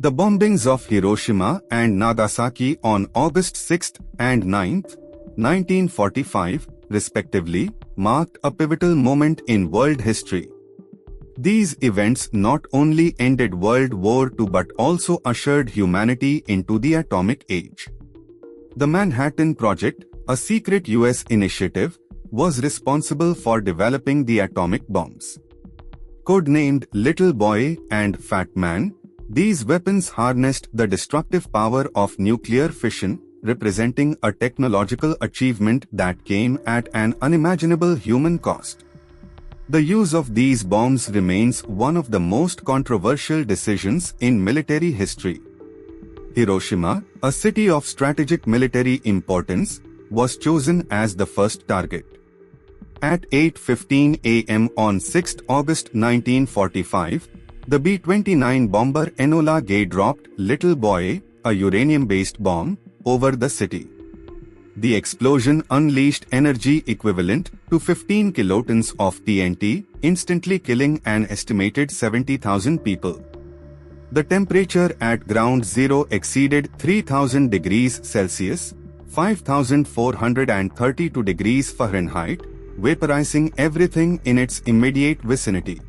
The bombings of Hiroshima and Nagasaki on August 6 and 9, 1945, respectively, marked a pivotal moment in world history. These events not only ended World War II but also ushered humanity into the atomic age. The Manhattan Project, a secret US initiative, was responsible for developing the atomic bombs. Codenamed Little Boy and Fat Man, these weapons harnessed the destructive power of nuclear fission, representing a technological achievement that came at an unimaginable human cost. The use of these bombs remains one of the most controversial decisions in military history. Hiroshima, a city of strategic military importance, was chosen as the first target. At 8:15 a.m. on 6 August 1945, the B-29 bomber Enola Gay dropped Little Boy, a uranium-based bomb, over the city. The explosion unleashed energy equivalent to 15 kilotons of TNT, instantly killing an estimated 70,000 people. The temperature at ground zero exceeded 3,000 degrees Celsius, 5,432 degrees Fahrenheit, vaporizing everything in its immediate vicinity.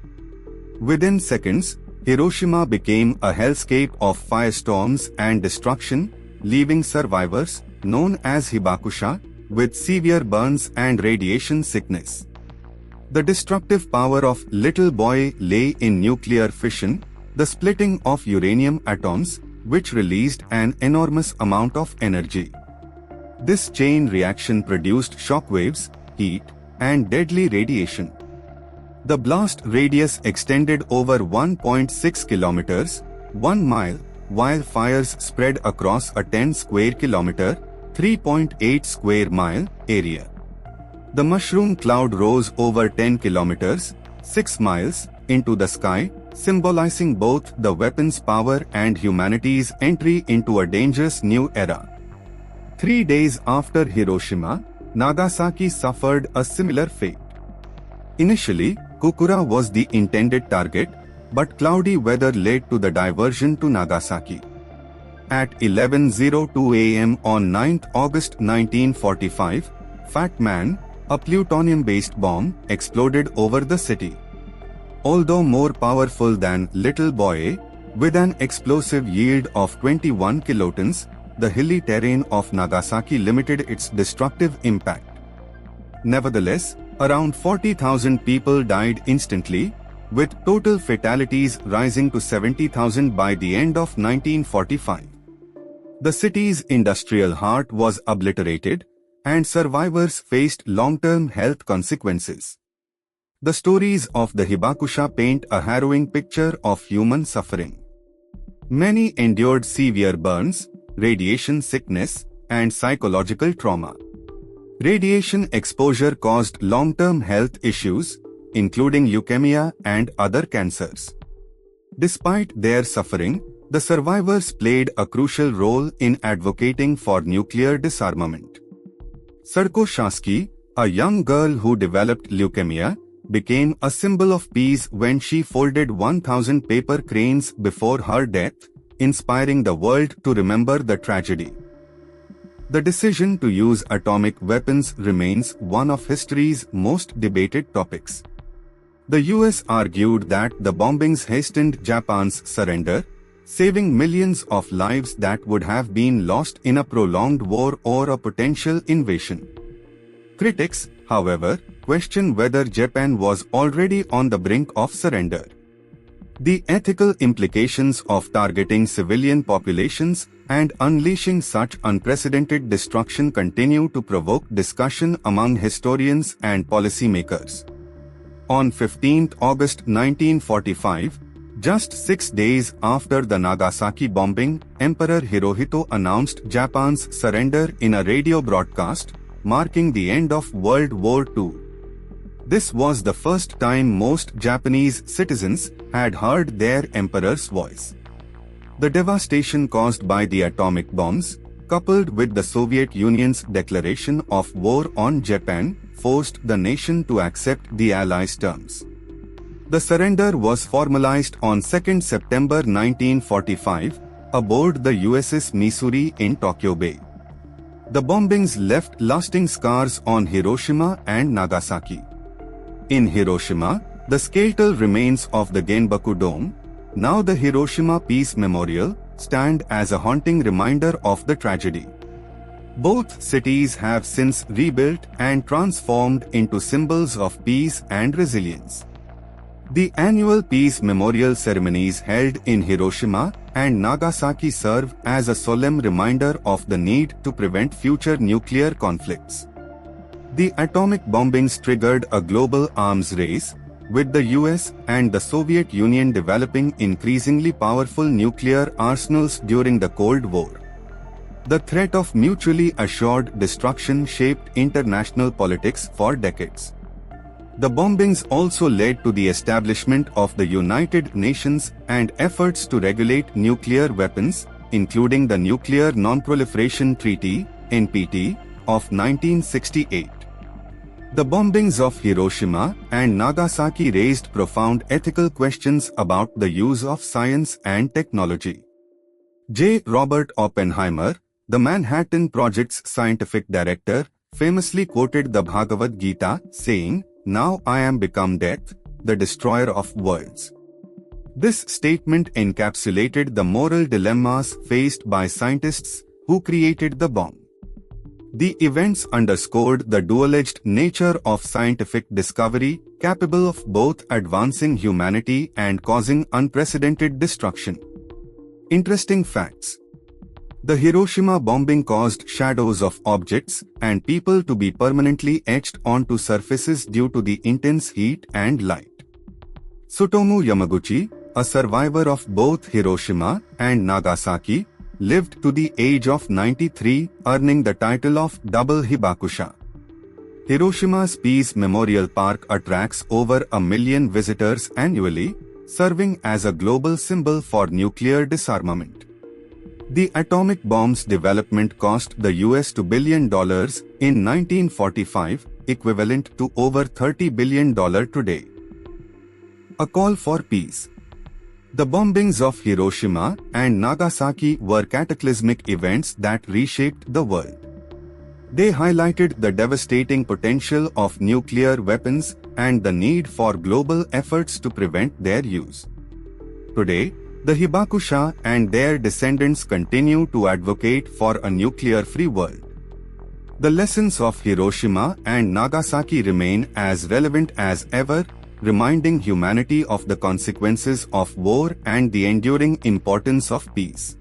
Within seconds, Hiroshima became a hellscape of firestorms and destruction, leaving survivors, known as hibakusha, with severe burns and radiation sickness. The destructive power of Little Boy lay in nuclear fission, the splitting of uranium atoms, which released an enormous amount of energy. This chain reaction produced shockwaves, heat, and deadly radiation. The blast radius extended over 1.6 kilometers, 1 mile, while fires spread across a 10 square kilometer, 3.8 square mile area. The mushroom cloud rose over 10 kilometers, 6 miles, into the sky, symbolizing both the weapon's power and humanity's entry into a dangerous new era. 3 days after Hiroshima, Nagasaki suffered a similar fate. Initially, Kokura was the intended target, but cloudy weather led to the diversion to Nagasaki. At 11:02 a.m. on 9 August 1945, Fat Man, a plutonium-based bomb, exploded over the city. Although more powerful than Little Boy, with an explosive yield of 21 kilotons, the hilly terrain of Nagasaki limited its destructive impact. Nevertheless, around 40,000 people died instantly, with total fatalities rising to 70,000 by the end of 1945. The city's industrial heart was obliterated, and survivors faced long-term health consequences. The stories of the hibakusha paint a harrowing picture of human suffering. Many endured severe burns, radiation sickness, and psychological trauma. Radiation exposure caused long-term health issues, including leukemia and other cancers. Despite their suffering, the survivors played a crucial role in advocating for nuclear disarmament. Sadko Shasky, a young girl who developed leukemia, became a symbol of peace when she folded 1,000 paper cranes before her death, inspiring the world to remember the tragedy. The decision to use atomic weapons remains one of history's most debated topics. The US argued that the bombings hastened Japan's surrender, saving millions of lives that would have been lost in a prolonged war or a potential invasion. Critics, however, question whether Japan was already on the brink of surrender. The ethical implications of targeting civilian populations and unleashing such unprecedented destruction continue to provoke discussion among historians and policymakers. On 15 August 1945, just 6 days after the Nagasaki bombing, Emperor Hirohito announced Japan's surrender in a radio broadcast, marking the end of World War II. This was the first time most Japanese citizens had heard their emperor's voice. The devastation caused by the atomic bombs, coupled with the Soviet Union's declaration of war on Japan, forced the nation to accept the Allies' terms. The surrender was formalized on 2 September 1945, aboard the USS Missouri in Tokyo Bay. The bombings left lasting scars on Hiroshima and Nagasaki. In Hiroshima, the skeletal remains of the Genbaku Dome, now the Hiroshima Peace Memorial, stand as a haunting reminder of the tragedy. Both cities have since rebuilt and transformed into symbols of peace and resilience. The annual Peace Memorial ceremonies held in Hiroshima and Nagasaki serve as a solemn reminder of the need to prevent future nuclear conflicts. The atomic bombings triggered a global arms race, with the US and the Soviet Union developing increasingly powerful nuclear arsenals during the Cold War. The threat of mutually assured destruction shaped international politics for decades. The bombings also led to the establishment of the United Nations and efforts to regulate nuclear weapons, including the Nuclear Non-Proliferation Treaty (NPT) of 1968. The bombings of Hiroshima and Nagasaki raised profound ethical questions about the use of science and technology. J. Robert Oppenheimer, the Manhattan Project's scientific director, famously quoted the Bhagavad Gita, saying, "Now I am become death, the destroyer of worlds." This statement encapsulated the moral dilemmas faced by scientists who created the bomb. The events underscored the dual-edged nature of scientific discovery, capable of both advancing humanity and causing unprecedented destruction. Interesting facts. The Hiroshima bombing caused shadows of objects and people to be permanently etched onto surfaces due to the intense heat and light. Tsutomu Yamaguchi, a survivor of both Hiroshima and Nagasaki, lived to the age of 93, earning the title of Double Hibakusha. Hiroshima's Peace Memorial Park attracts over 1 million visitors annually, serving as a global symbol for nuclear disarmament. The atomic bomb's development cost the US $2 billion in 1945, equivalent to over $30 billion today. A call for peace. The bombings of Hiroshima and Nagasaki were cataclysmic events that reshaped the world. They highlighted the devastating potential of nuclear weapons and the need for global efforts to prevent their use. Today, the Hibakusha and their descendants continue to advocate for a nuclear-free world. The lessons of Hiroshima and Nagasaki remain as relevant as ever, reminding humanity of the consequences of war and the enduring importance of peace.